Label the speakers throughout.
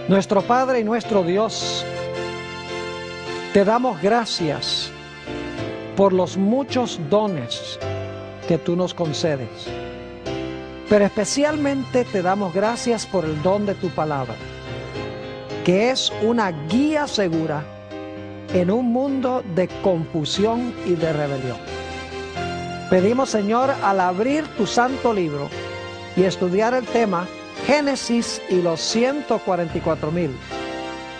Speaker 1: Nuestro Padre y nuestro Dios, te damos gracias por los muchos dones que tú nos concedes. Pero especialmente te damos gracias por el don de tu palabra, que es una guía segura en un mundo de confusión y de rebelión. Pedimos, Señor, al abrir tu santo libro y estudiar el tema Génesis y los 144,000,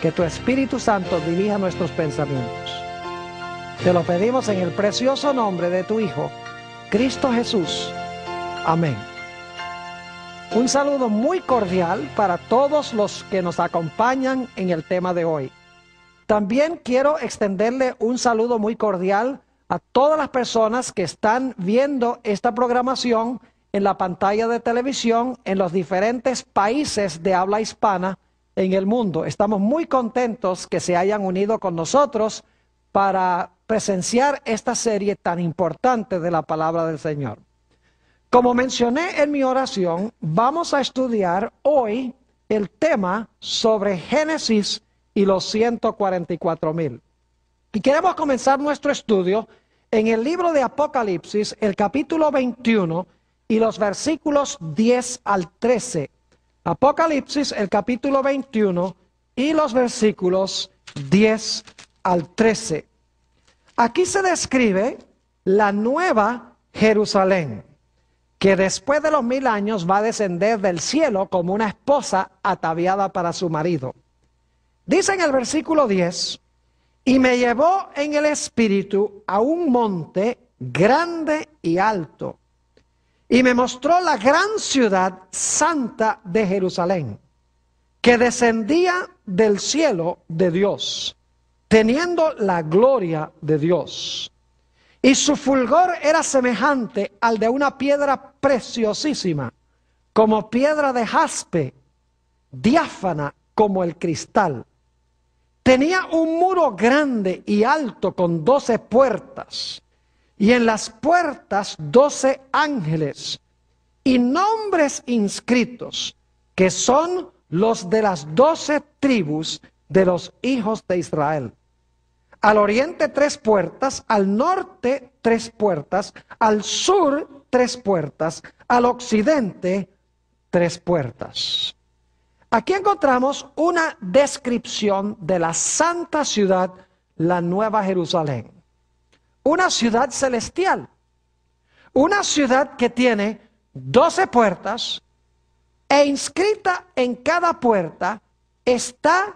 Speaker 1: que tu Espíritu Santo dirija nuestros pensamientos. Te lo pedimos en el precioso nombre de tu Hijo, Cristo Jesús. Amén. Un saludo muy cordial para todos los que nos acompañan en el tema de hoy. También quiero extenderle un saludo muy cordial a todas las personas que están viendo esta programación en la pantalla de televisión en los diferentes países de habla hispana en el mundo. Estamos muy contentos que se hayan unido con nosotros para presenciar esta serie tan importante de la palabra del Señor. Como mencioné en mi oración, vamos a estudiar hoy el tema sobre Génesis y los 144,000. Y queremos comenzar nuestro estudio en el libro de Apocalipsis, el capítulo 21 y los versículos 10 al 13. Apocalipsis, el capítulo 21 y los versículos 10 al 13. Aquí se describe la nueva Jerusalén, que después de los 1000 años va a descender del cielo como una esposa ataviada para su marido. Dice en el versículo 10, y me llevó en el espíritu a un monte grande y alto, y me mostró la gran ciudad santa de Jerusalén, que descendía del cielo de Dios, teniendo la gloria de Dios. Y su fulgor era semejante al de una piedra preciosísima, como piedra de jaspe, diáfana como el cristal. Tenía un muro grande y alto con 12 puertas, y en las puertas 12 ángeles, y nombres inscritos, que son los de las 12 tribus de los hijos de Israel. Al oriente 3 puertas, al norte 3 puertas, al sur 3 puertas, al occidente 3 puertas. Aquí encontramos una descripción de la santa ciudad, la Nueva Jerusalén. Una ciudad celestial. Una ciudad que tiene 12 puertas e inscrita en cada puerta está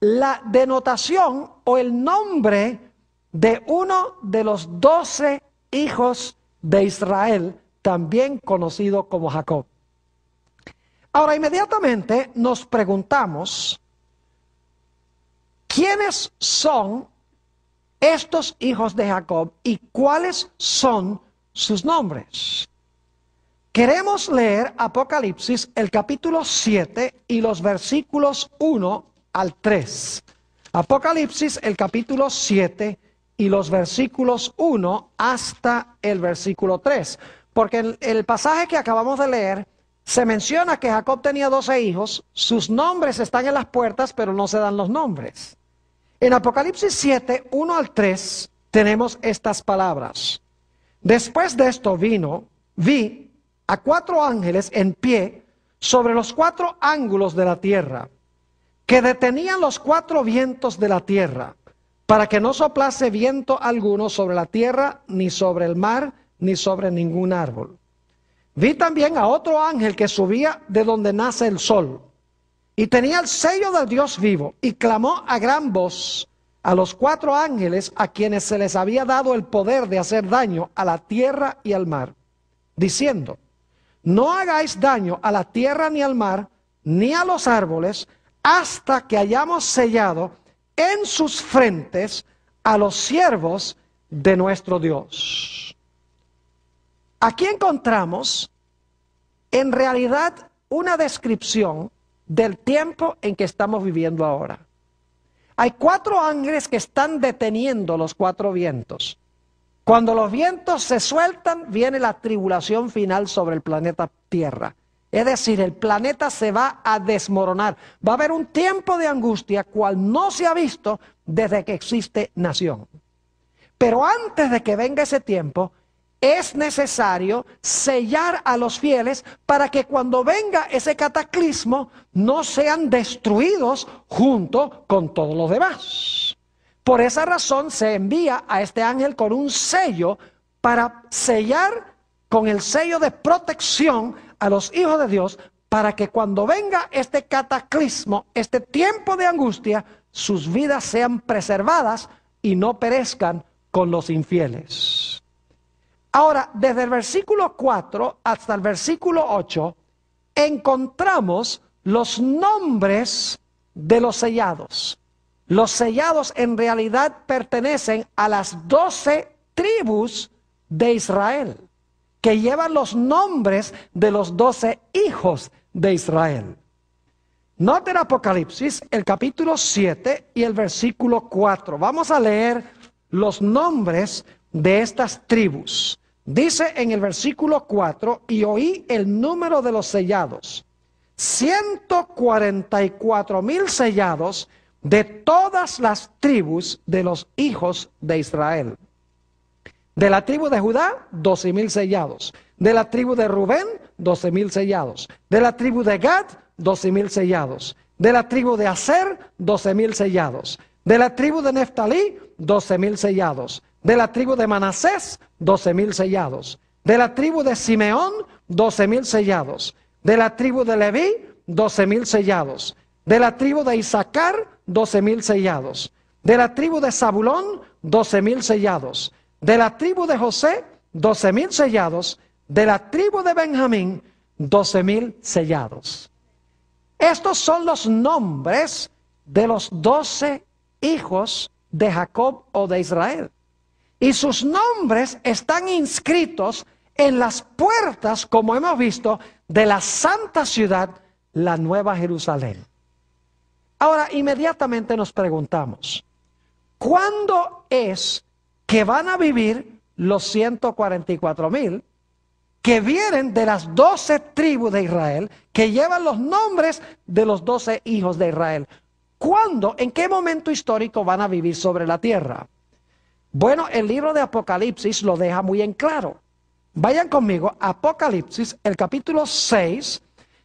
Speaker 1: la denotación o el nombre de uno de los 12 hijos de Israel, también conocido como Jacob. Ahora, inmediatamente nos preguntamos, ¿quiénes son estos hijos de Jacob y cuáles son sus nombres? Queremos leer Apocalipsis, el capítulo 7 y los versículos 1 al 3. Apocalipsis, el capítulo 7 y los versículos 1 hasta el versículo 3. Porque en el pasaje que acabamos de leer, se menciona que Jacob tenía 12 hijos, sus nombres están en las puertas, pero no se dan los nombres. En Apocalipsis 7, 1 al 3, tenemos estas palabras. Después de esto vi a 4 ángeles en pie sobre los 4 ángulos de la tierra, que detenían los 4 vientos de la tierra, para que no soplase viento alguno sobre la tierra, ni sobre el mar, ni sobre ningún árbol. Vi también a otro ángel que subía de donde nace el sol, y tenía el sello del Dios vivo, y clamó a gran voz a los 4 ángeles a quienes se les había dado el poder de hacer daño a la tierra y al mar, diciendo, no hagáis daño a la tierra ni al mar, ni a los árboles, hasta que hayamos sellado en sus frentes a los siervos de nuestro Dios. Aquí encontramos en realidad una descripción del tiempo en que estamos viviendo ahora. Hay 4 ángeles que están deteniendo los 4 vientos. Cuando los vientos se sueltan, viene la tribulación final sobre el planeta Tierra. Es decir, el planeta se va a desmoronar. Va a haber un tiempo de angustia cual no se ha visto desde que existe nación. Pero antes de que venga ese tiempo, es necesario sellar a los fieles para que cuando venga ese cataclismo no sean destruidos junto con todos los demás. Por esa razón se envía a este ángel con un sello para sellar con el sello de protección a los hijos de Dios, para que cuando venga este cataclismo, este tiempo de angustia, sus vidas sean preservadas y no perezcan con los infieles. Ahora, desde el versículo 4 hasta el versículo 8, encontramos los nombres de los sellados. Los sellados en realidad pertenecen a las 12 tribus de Israel, que llevan los nombres de los 12 hijos de Israel. Noten Apocalipsis, el capítulo 7 y el versículo 4. Vamos a leer los nombres de estas tribus. Dice en el versículo 4, y oí el número de los sellados, 144,000 sellados de todas las tribus de los hijos de Israel. De la tribu de Judá, 12,000 sellados. De la tribu de Rubén, 12,000 sellados. De la tribu de Gad, 12,000 sellados. De la tribu de Aser, 12,000 sellados. De la tribu de Neftalí, 12,000 sellados. De la tribu de Manasés, 12,000 sellados. De la tribu de Simeón, 12,000 sellados. De la tribu de Leví, 12,000 sellados. De la tribu de Isaacar, 12,000 sellados. De la tribu de Zabulón, 12,000 sellados. De la tribu de José, 12,000 sellados. De la tribu de Benjamín, 12,000 sellados. Estos son los nombres de los 12 hijos de Jacob o de Israel. Y sus nombres están inscritos en las puertas, como hemos visto, de la santa ciudad, la Nueva Jerusalén. Ahora, inmediatamente nos preguntamos, ¿cuándo es que van a vivir los 144,000 que vienen de las 12 tribus de Israel, que llevan los nombres de los 12 hijos de Israel? ¿Cuándo, en qué momento histórico van a vivir sobre la tierra? Bueno, el libro de Apocalipsis lo deja muy en claro. Vayan conmigo a Apocalipsis, el capítulo 6,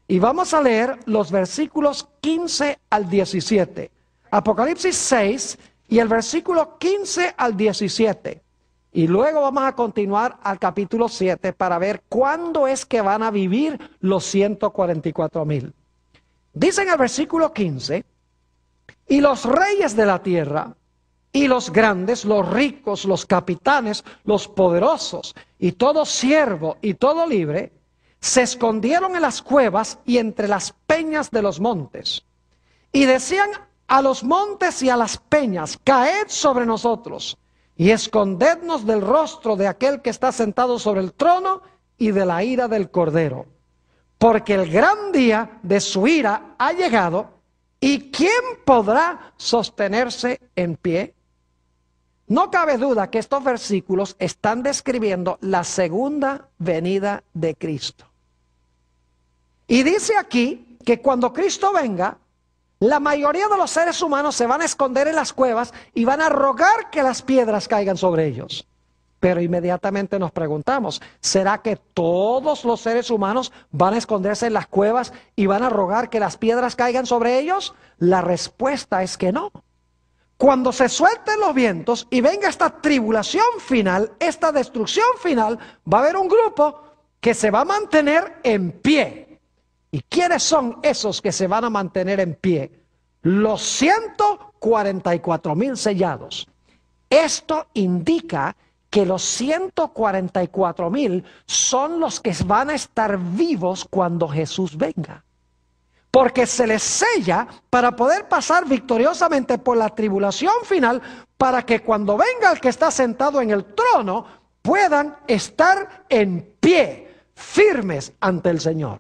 Speaker 1: y vamos a leer los versículos 15 al 17. Apocalipsis 6 y el versículo 15 al 17. Y luego vamos a continuar al capítulo 7 para ver cuándo es que van a vivir los 144,000. Dice en el versículo 15, y los reyes de la tierra, y los grandes, los ricos, los capitanes, los poderosos, y todo siervo y todo libre, se escondieron en las cuevas y entre las peñas de los montes. Y decían a los montes y a las peñas, caed sobre nosotros, y escondednos del rostro de aquel que está sentado sobre el trono y de la ira del Cordero. Porque el gran día de su ira ha llegado, ¿y quién podrá sostenerse en pie? No cabe duda que estos versículos están describiendo la segunda venida de Cristo. Y dice aquí que cuando Cristo venga, la mayoría de los seres humanos se van a esconder en las cuevas y van a rogar que las piedras caigan sobre ellos. Pero inmediatamente nos preguntamos, ¿será que todos los seres humanos van a esconderse en las cuevas y van a rogar que las piedras caigan sobre ellos? La respuesta es que no. Cuando se suelten los vientos y venga esta tribulación final, esta destrucción final, va a haber un grupo que se va a mantener en pie. ¿Y quiénes son esos que se van a mantener en pie? Los 144,000 sellados. Esto indica que los 144,000 son los que van a estar vivos cuando Jesús venga. Porque se les sella para poder pasar victoriosamente por la tribulación final, para que cuando venga el que está sentado en el trono, puedan estar en pie, firmes ante el Señor.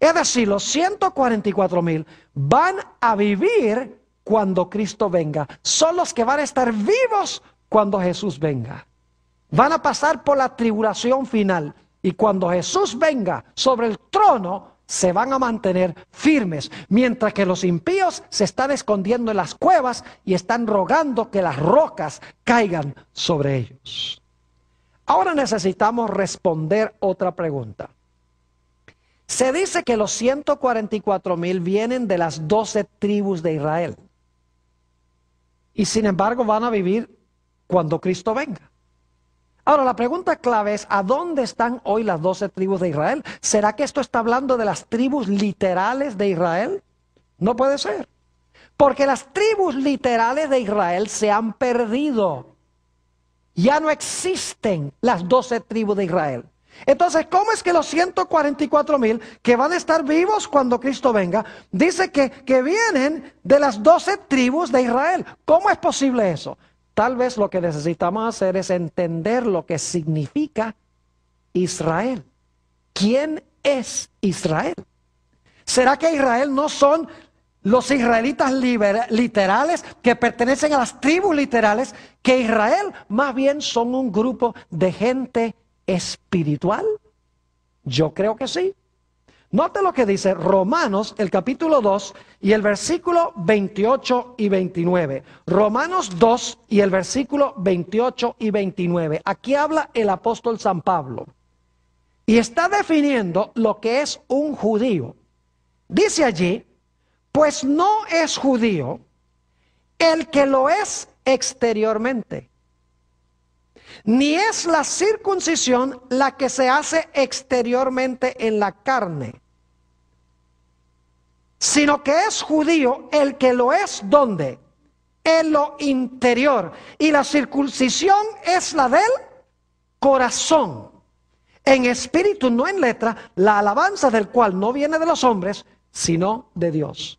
Speaker 1: Es decir, los 144,000 van a vivir cuando Cristo venga. Son los que van a estar vivos cuando Jesús venga. Van a pasar por la tribulación final. Y cuando Jesús venga sobre el trono, se van a mantener firmes, mientras que los impíos se están escondiendo en las cuevas y están rogando que las rocas caigan sobre ellos. Ahora necesitamos responder otra pregunta. Se dice que los 144,000 vienen de las 12 tribus de Israel. Y sin embargo van a vivir cuando Cristo venga. Ahora la pregunta clave es, ¿a dónde están hoy las 12 tribus de Israel? ¿Será que esto está hablando de las tribus literales de Israel? No puede ser. Porque las tribus literales de Israel se han perdido. Ya no existen las 12 tribus de Israel. Entonces, ¿cómo es que los 144,000 que van a estar vivos cuando Cristo venga, dice que vienen de las 12 tribus de Israel? ¿Cómo es posible eso? Tal vez lo que necesitamos hacer es entender lo que significa Israel. ¿Quién es Israel? ¿Será que Israel no son los israelitas literales que pertenecen a las tribus literales? Que Israel más bien son un grupo de gente espiritual. Yo creo que sí. Note lo que dice Romanos, el capítulo 2 y el versículo 28 y 29. Romanos 2 y el versículo 28 y 29. Aquí habla el apóstol San Pablo. Y está definiendo lo que es un judío. Dice allí, pues no es judío el que lo es exteriormente, ni es la circuncisión la que se hace exteriormente en la carne, sino que es judío el que lo es, ¿dónde? En lo interior. Y la circuncisión es la del corazón, en espíritu, no en letra, la alabanza del cual no viene de los hombres, sino de Dios.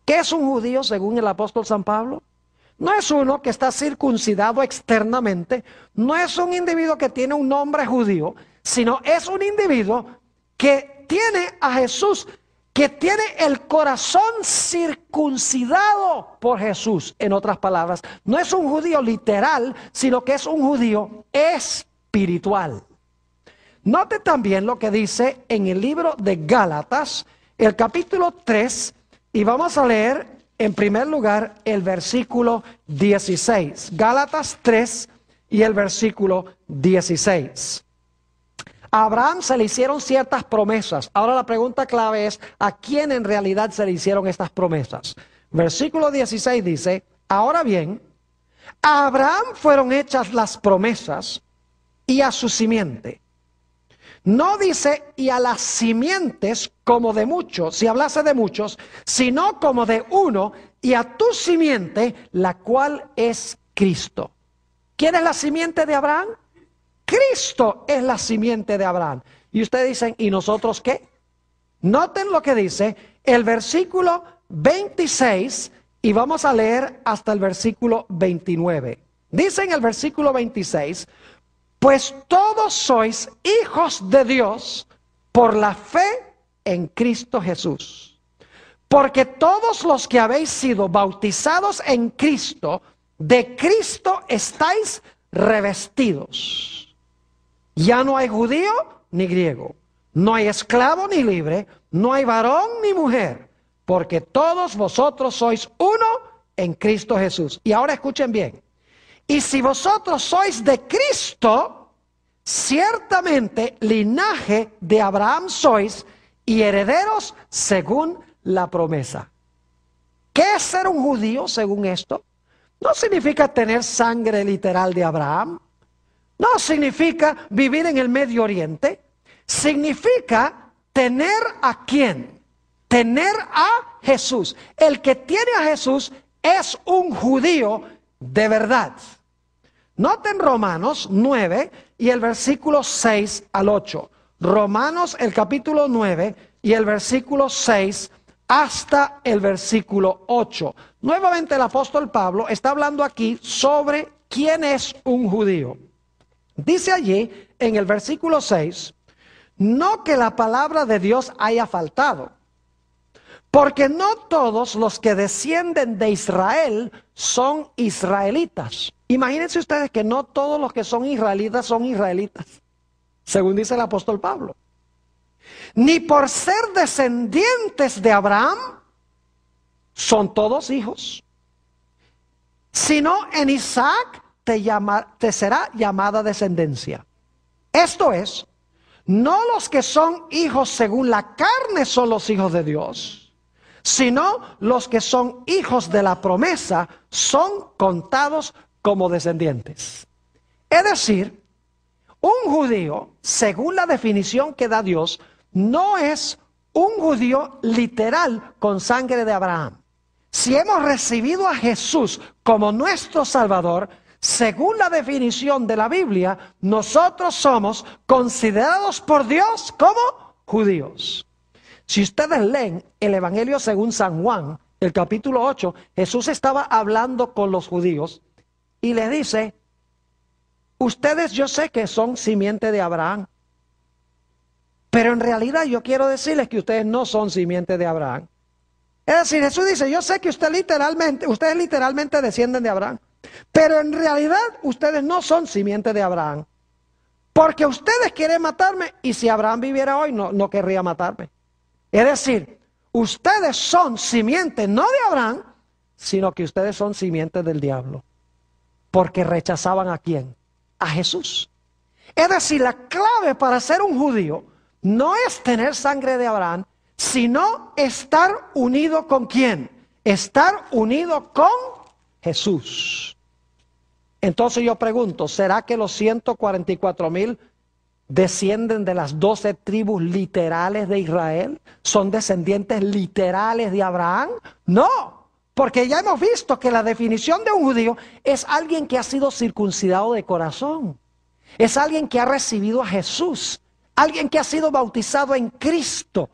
Speaker 1: ¿Qué es un judío según el apóstol San Pablo? No es uno que está circuncidado externamente, no es un individuo que tiene un nombre judío, sino es un individuo que tiene a Jesús, que tiene el corazón circuncidado por Jesús. En otras palabras, no es un judío literal, sino que es un judío espiritual. Note también lo que dice en el libro de Gálatas, el capítulo 3, y vamos a leer en primer lugar el versículo 16. Gálatas 3 y el versículo 16. A Abraham se le hicieron ciertas promesas. Ahora la pregunta clave es, ¿a quién en realidad se le hicieron estas promesas? Versículo 16 dice, ahora bien, a Abraham fueron hechas las promesas y a su simiente. No dice y a las simientes como de muchos, si hablase de muchos, sino como de uno, y a tu simiente, la cual es Cristo. ¿Quién es la simiente de Abraham? Cristo es la simiente de Abraham. Y ustedes dicen, ¿y nosotros qué? Noten lo que dice el versículo 26 y vamos a leer hasta el versículo 29. Dice en el versículo 26, pues todos sois hijos de Dios por la fe en Cristo Jesús. Porque todos los que habéis sido bautizados en Cristo, de Cristo estáis revestidos. Ya no hay judío ni griego, no hay esclavo ni libre, no hay varón ni mujer, porque todos vosotros sois uno en Cristo Jesús. Y ahora escuchen bien. Y si vosotros sois de Cristo, ciertamente linaje de Abraham sois y herederos según la promesa. ¿Qué es ser un judío según esto? No significa tener sangre literal de Abraham. No significa vivir en el Medio Oriente. Significa tener ¿a quién? Tener a Jesús. El que tiene a Jesús es un judío de verdad. Noten Romanos 9 y el versículo 6 al 8. Romanos el capítulo 9 y el versículo 6 hasta el versículo 8. Nuevamente el apóstol Pablo está hablando aquí sobre quién es un judío. Dice allí en el versículo 6, no que la palabra de Dios haya faltado, porque no todos los que descienden de Israel son israelitas. Imagínense ustedes que no todos los que son israelitas, según dice el apóstol Pablo. ni por ser descendientes de Abraham, son todos hijos, sino en Isaac te será llamada descendencia. Esto es, no los que son hijos según la carne son los hijos de Dios, sino los que son hijos de la promesa son contados como descendientes. Es decir, un judío, según la definición que da Dios, no es un judío literal con sangre de Abraham. Si hemos recibido a Jesús como nuestro Salvador, según la definición de la Biblia, nosotros somos considerados por Dios como judíos. Si ustedes leen el Evangelio según San Juan, el capítulo 8, Jesús estaba hablando con los judíos y les dice: ustedes yo sé que son simiente de Abraham, pero en realidad yo quiero decirles que ustedes no son simiente de Abraham. Es decir, Jesús dice: yo sé que ustedes literalmente descienden de Abraham, pero en realidad ustedes no son simiente de Abraham, porque ustedes quieren matarme, y si Abraham viviera hoy no querría matarme. Es decir, ustedes son simiente no de Abraham, sino que ustedes son simiente del diablo, porque rechazaban ¿a quién? A Jesús. Es decir, la clave para ser un judío no es tener sangre de Abraham, sino estar unido ¿con quién? Estar unido con Jesús. Entonces yo pregunto, ¿será que los 144,000 descienden de las 12 tribus literales de Israel? ¿Son descendientes literales de Abraham? No, porque ya hemos visto que la definición de un judío es alguien que ha sido circuncidado de corazón. Es alguien que ha recibido a Jesús, alguien que ha sido bautizado en Cristo.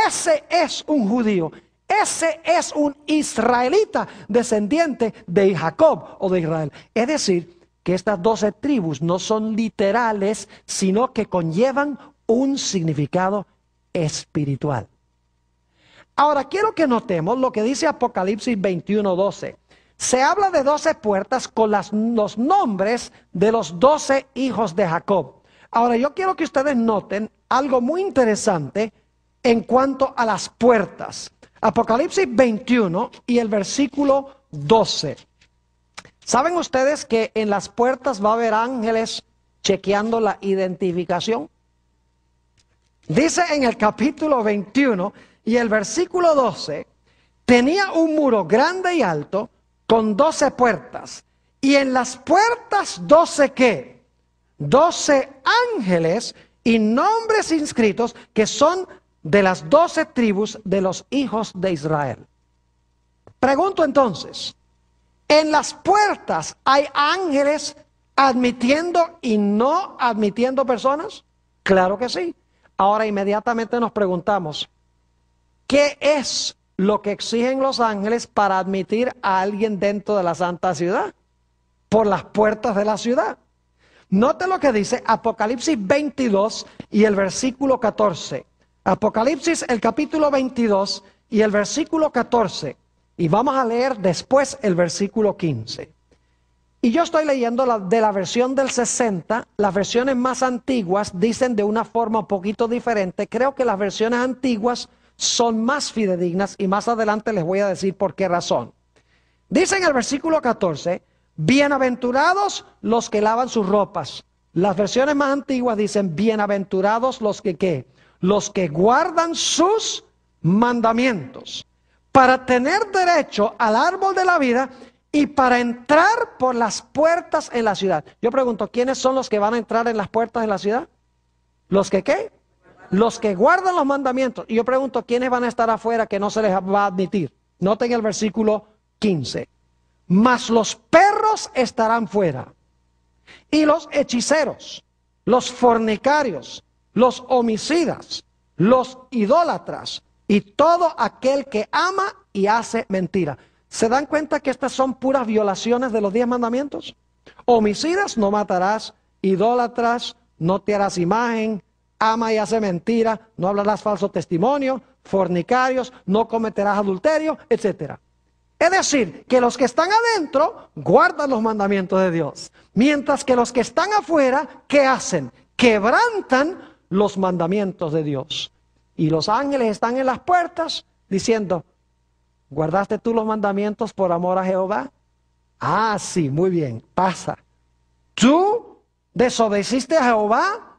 Speaker 1: Ese es un judío, ese es un israelita descendiente de Jacob o de Israel. Es decir, que estas 12 tribus no son literales, sino que conllevan un significado espiritual. Ahora quiero que notemos lo que dice Apocalipsis 21:12. Se habla de 12 puertas con los nombres de los 12 hijos de Jacob. Ahora yo quiero que ustedes noten algo muy interesante en cuanto a las puertas. Apocalipsis 21 y el versículo 12. ¿Saben ustedes que en las puertas va a haber ángeles chequeando la identificación? Dice en el capítulo 21 y el versículo 12, tenía un muro grande y alto con 12 puertas. Y en las puertas 12 ¿qué? 12 ángeles y nombres inscritos que son de las 12 tribus de los hijos de Israel. Pregunto entonces, ¿en las puertas hay ángeles admitiendo y no admitiendo personas? Claro que sí. Ahora inmediatamente nos preguntamos, ¿qué es lo que exigen los ángeles para admitir a alguien dentro de la santa ciudad? Por las puertas de la ciudad. Note lo que dice Apocalipsis 22 y el versículo 14. Apocalipsis el capítulo 22 y el versículo 14. Y vamos a leer después el versículo 15. Y yo estoy leyendo de la versión del 60. Las versiones más antiguas dicen de una forma un poquito diferente. Creo que las versiones antiguas son más fidedignas y más adelante les voy a decir por qué razón. Dice en el versículo 14, bienaventurados los que lavan sus ropas. Las versiones más antiguas dicen bienaventurados los que ¿qué? Los que guardan sus mandamientos, para tener derecho al árbol de la vida y para entrar por las puertas en la ciudad. Yo pregunto, ¿quiénes son los que van a entrar en las puertas de la ciudad? ¿Los que qué? Los que guardan los mandamientos. Y yo pregunto, ¿quiénes van a estar afuera que no se les va a admitir? Noten el versículo 15. Mas los perros estarán fuera, y los hechiceros, los fornicarios, los homicidas, los idólatras y todo aquel que ama y hace mentira. ¿Se dan cuenta que estas son puras violaciones de los 10 mandamientos? Homicidas, no matarás. Idólatras, no te harás imagen. Ama y hace mentira, no hablarás falso testimonio. Fornicarios, no cometerás adulterio, etc. Es decir, que los que están adentro guardan los mandamientos de Dios, mientras que los que están afuera, ¿qué hacen? Quebrantan los mandamientos de Dios. Y los ángeles están en las puertas diciendo, ¿guardaste tú los mandamientos por amor a Jehová? Ah, sí, muy bien, pasa. ¿Tú desobedeciste a Jehová?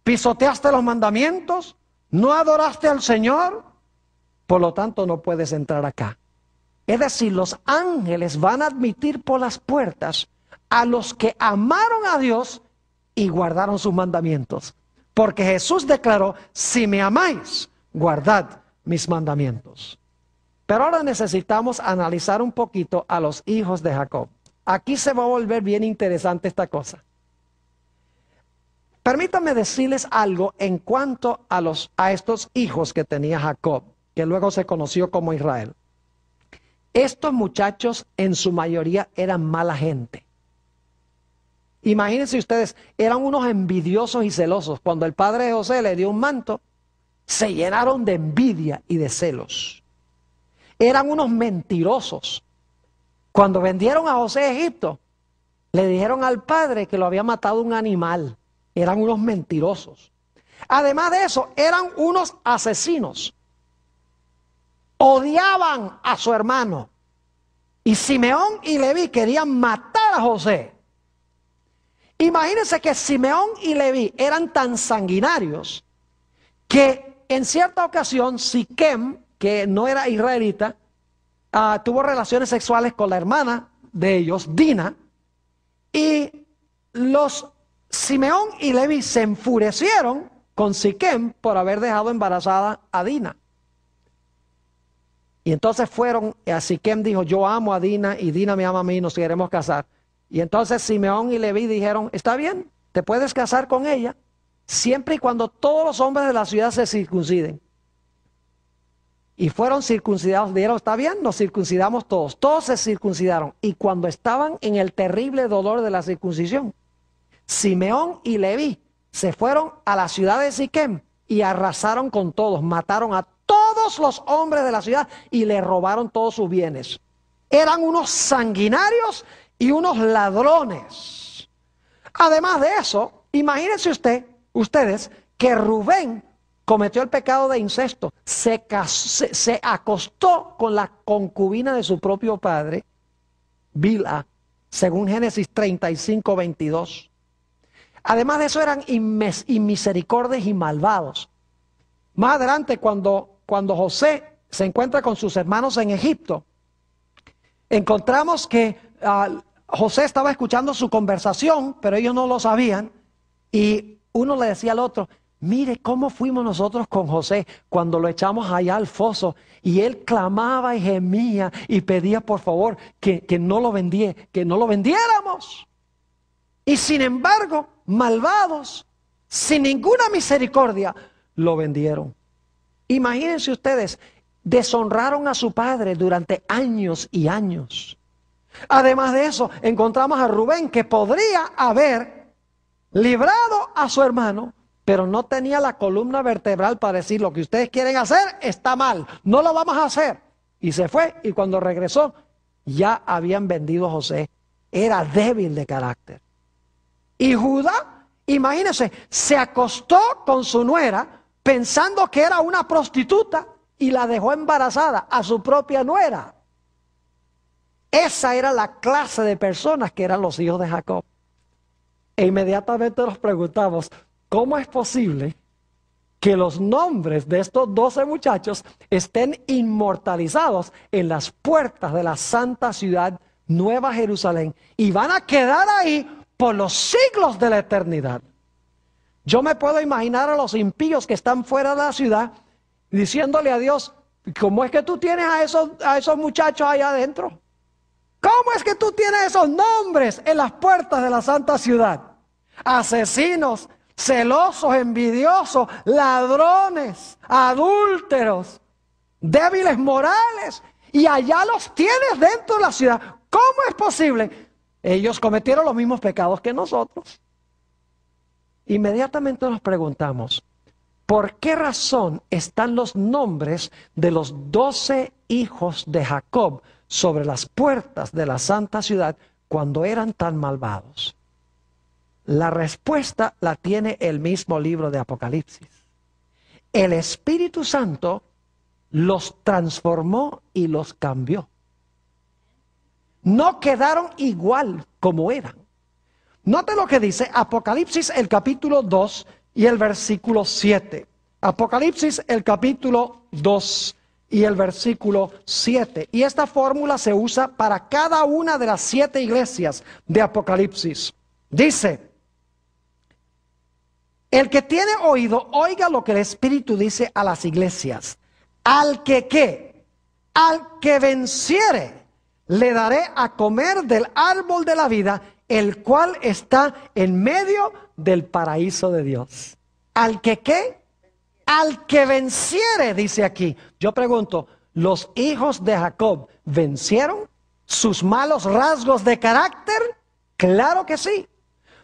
Speaker 1: ¿Pisoteaste los mandamientos? ¿No adoraste al Señor? Por lo tanto, no puedes entrar acá. Es decir, los ángeles van a admitir por las puertas a los que amaron a Dios y guardaron sus mandamientos. Porque Jesús declaró, si me amáis, guardad mis mandamientos. Pero ahora necesitamos analizar un poquito a los hijos de Jacob. Aquí se va a volver bien interesante esta cosa. Permítanme decirles algo en cuanto a estos hijos que tenía Jacob, que luego se conoció como Israel. Estos muchachos en su mayoría eran mala gente. Imagínense ustedes, eran unos envidiosos y celosos. Cuando el padre de José le dio un manto, se llenaron de envidia y de celos. Eran unos mentirosos. Cuando vendieron a José a Egipto, le dijeron al padre que lo había matado un animal. Eran unos mentirosos. Además de eso, eran unos asesinos. Odiaban a su hermano. Y Simeón y Leví querían matar a José. Imagínense que Simeón y Leví eran tan sanguinarios que en cierta ocasión Siquem, que no era israelita, tuvo relaciones sexuales con la hermana de ellos, Dina, y los Simeón y Leví se enfurecieron con Siquem por haber dejado embarazada a Dina. Y entonces fueron, a Siquem dijo, yo amo a Dina y Dina me ama a mí, nos queremos casar. Y entonces Simeón y Leví dijeron, está bien, te puedes casar con ella, siempre y cuando todos los hombres de la ciudad se circunciden. Y fueron circuncidados, dijeron, está bien, nos circuncidamos todos. Todos se circuncidaron. Y cuando estaban en el terrible dolor de la circuncisión, Simeón y Leví se fueron a la ciudad de Siquem y arrasaron con todos, mataron a todos los hombres de la ciudad y le robaron todos sus bienes. Eran unos sanguinarios y unos ladrones. Además de eso, imagínense ustedes que Rubén cometió el pecado de incesto. Se acostó con la concubina de su propio padre, Bilha, según Génesis 35, 22. Además de eso eran inmisericordios y malvados. Más adelante cuando José se encuentra con sus hermanos en Egipto, encontramos que José estaba escuchando su conversación, pero ellos no lo sabían, y uno le decía al otro, mire cómo fuimos nosotros con José cuando lo echamos allá al foso, y él clamaba y gemía y pedía por favor que no lo vendiéramos. Y sin embargo, malvados, sin ninguna misericordia, lo vendieron. Imagínense ustedes, deshonraron a su padre durante años y años. Además de eso, encontramos a Rubén que podría haber librado a su hermano, pero no tenía la columna vertebral para decir lo que ustedes quieren hacer está mal, no lo vamos a hacer. Y se fue, y cuando regresó ya habían vendido a José. Era débil de carácter. Y Judá, imagínense, se acostó con su nuera pensando que era una prostituta y la dejó embarazada a su propia nuera. Esa era la clase de personas que eran los hijos de Jacob. E inmediatamente nos preguntamos, ¿cómo es posible que los nombres de estos 12 muchachos estén inmortalizados en las puertas de la santa ciudad Nueva Jerusalén y van a quedar ahí por los siglos de la eternidad? Yo me puedo imaginar a los impíos que están fuera de la ciudad diciéndole a Dios, ¿cómo es que tú tienes a esos muchachos allá adentro? ¿Cómo es que tú tienes esos nombres en las puertas de la santa ciudad? Asesinos, celosos, envidiosos, ladrones, adúlteros, débiles morales, y allá los tienes dentro de la ciudad. ¿Cómo es posible? Ellos cometieron los mismos pecados que nosotros. Inmediatamente nos preguntamos, ¿por qué razón están los nombres de los 12 hijos de Jacob sobre las puertas de la santa ciudad cuando eran tan malvados? La respuesta la tiene el mismo libro de Apocalipsis. El Espíritu Santo los transformó y los cambió. No quedaron igual como eran. Note lo que dice Apocalipsis el capítulo 2 y el versículo 7. Apocalipsis el capítulo 2 y el versículo 7. Y esta fórmula se usa para cada una de las 7 iglesias de Apocalipsis. Dice: el que tiene oído, oiga lo que el Espíritu dice a las iglesias. Al que ¿qué? Al que venciere, le daré a comer del árbol de la vida, el cual está en medio del paraíso de Dios. ¿Al que qué? Al que venciere, dice aquí. Yo pregunto, ¿los hijos de Jacob vencieron sus malos rasgos de carácter? Claro que sí.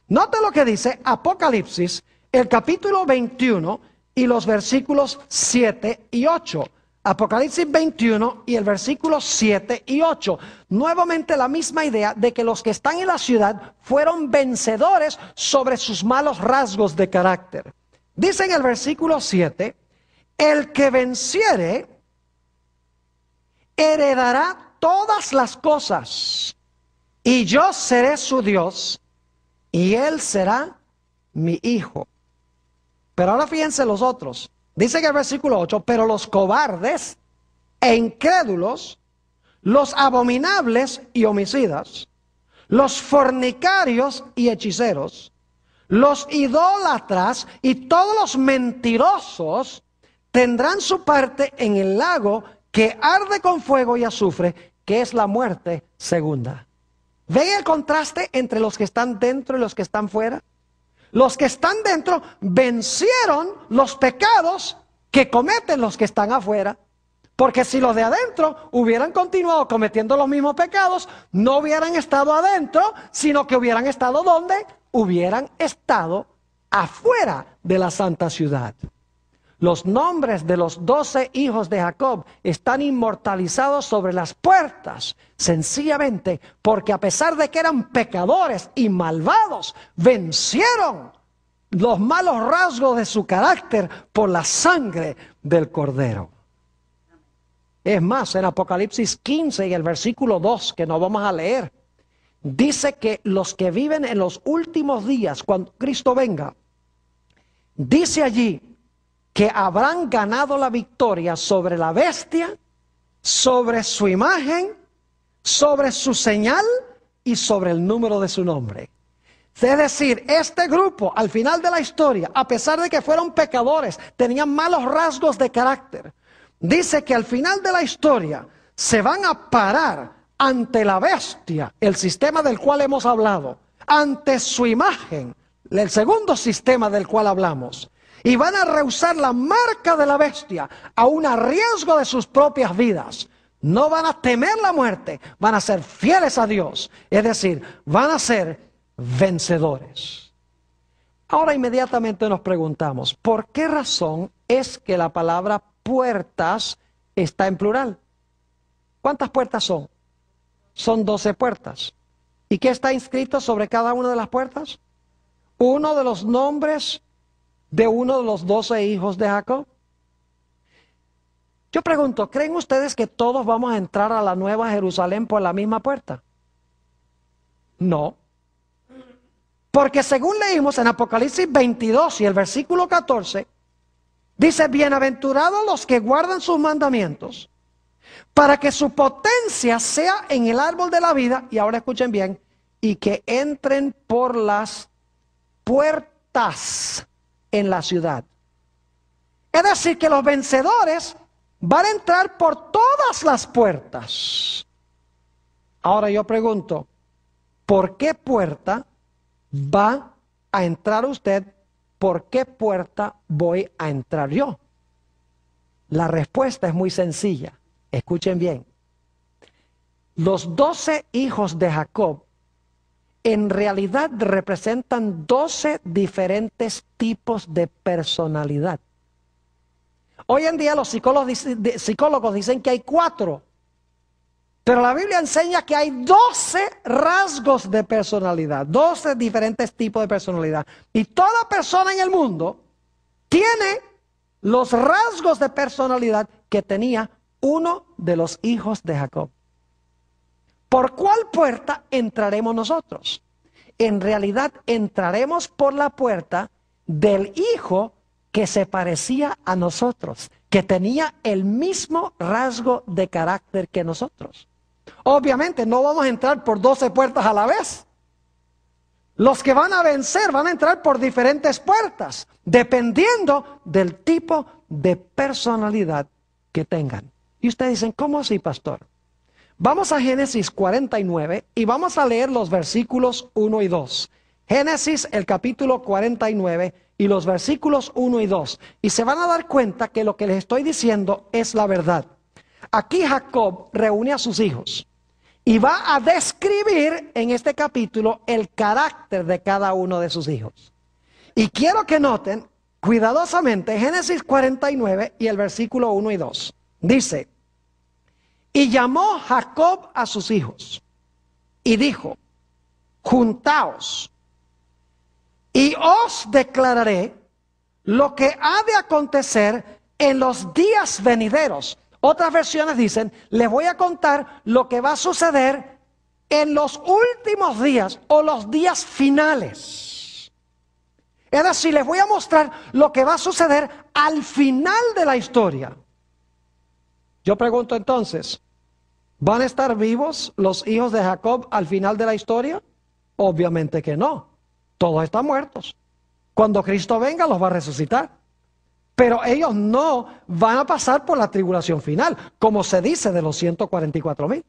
Speaker 1: Note lo que dice Apocalipsis, el capítulo 21 y los versículos 7 y 8. Apocalipsis 21 y el versículo 7 y 8. Nuevamente la misma idea de que los que están en la ciudad fueron vencedores sobre sus malos rasgos de carácter. Dice en el versículo 7, el que venciere heredará todas las cosas, y yo seré su Dios, y él será mi hijo. Pero ahora fíjense los otros. Dice en el versículo 8, pero los cobardes e incrédulos, los abominables y homicidas, los fornicarios y hechiceros, los idólatras y todos los mentirosos tendrán su parte en el lago que arde con fuego y azufre, que es la muerte segunda. ¿Ven el contraste entre los que están dentro y los que están fuera? Los que están dentro vencieron los pecados que cometen los que están afuera. Porque si los de adentro hubieran continuado cometiendo los mismos pecados, no hubieran estado adentro, sino que hubieran estado ¿dónde? Hubieran estado afuera de la santa ciudad. Los nombres de los 12 hijos de Jacob están inmortalizados sobre las puertas, sencillamente porque a pesar de que eran pecadores y malvados, vencieron los malos rasgos de su carácter por la sangre del Cordero. Es más, en Apocalipsis 15 y el versículo 2, que no vamos a leer, dice que los que viven en los últimos días, cuando Cristo venga, dice allí que habrán ganado la victoria sobre la bestia, sobre su imagen, sobre su señal y sobre el número de su nombre. Es decir, este grupo al final de la historia, a pesar de que fueron pecadores, tenían malos rasgos de carácter, dice que al final de la historia se van a parar ante la bestia, el sistema del cual hemos hablado, ante su imagen, el segundo sistema del cual hablamos. Y van a rehusar la marca de la bestia, aun a riesgo de sus propias vidas. No van a temer la muerte, van a ser fieles a Dios. Es decir, van a ser vencedores. Ahora inmediatamente nos preguntamos, ¿por qué razón es que la palabra puertas está en plural? ¿Cuántas puertas son? Son 12 puertas. ¿Y qué está inscrito sobre cada una de las puertas? Uno de los nombres de uno de los 12 hijos de Jacob. Yo pregunto, ¿creen ustedes que todos vamos a entrar a la Nueva Jerusalén por la misma puerta? No. Porque según leímos en Apocalipsis 22 y el versículo 14, dice, bienaventurados los que guardan sus mandamientos, para que su potencia sea en el árbol de la vida, y ahora escuchen bien, y que entren por las puertas en la ciudad. Es decir, que los vencedores van a entrar por todas las puertas. Ahora yo pregunto, ¿por qué puerta va a entrar usted? ¿Por qué puerta voy a entrar yo? La respuesta es muy sencilla. Escuchen bien. Los 12 hijos de Jacob en realidad representan 12 diferentes tipos de personalidad. Hoy en día los psicólogos dicen que hay 4, Pero la Biblia enseña que hay 12 rasgos de personalidad, 12 diferentes tipos de personalidad. Y toda persona en el mundo tiene los rasgos de personalidad que tenía uno de los hijos de Jacob. ¿Por cuál puerta entraremos nosotros? En realidad entraremos por la puerta del hijo que se parecía a nosotros, que tenía el mismo rasgo de carácter que nosotros. Obviamente no vamos a entrar por 12 puertas a la vez. Los que van a vencer van a entrar por diferentes puertas, dependiendo del tipo de personalidad que tengan. Y ustedes dicen, ¿cómo así, pastor? Vamos a Génesis 49 y vamos a leer los versículos 1 y 2. Génesis, el capítulo 49 y los versículos 1 y 2. Y se van a dar cuenta que lo que les estoy diciendo es la verdad. Aquí Jacob reúne a sus hijos y va a describir en este capítulo el carácter de cada uno de sus hijos. Y quiero que noten cuidadosamente Génesis 49 y el versículo 1 y 2. Dice, y llamó Jacob a sus hijos y dijo, juntaos y os declararé lo que ha de acontecer en los días venideros. Otras versiones dicen, les voy a contar lo que va a suceder en los últimos días o los días finales. Es decir, les voy a mostrar lo que va a suceder al final de la historia. Yo pregunto entonces, ¿van a estar vivos los hijos de Jacob al final de la historia? Obviamente que no. Todos están muertos. Cuando Cristo venga los va a resucitar. Pero ellos no van a pasar por la tribulación final, como se dice de los 144,000.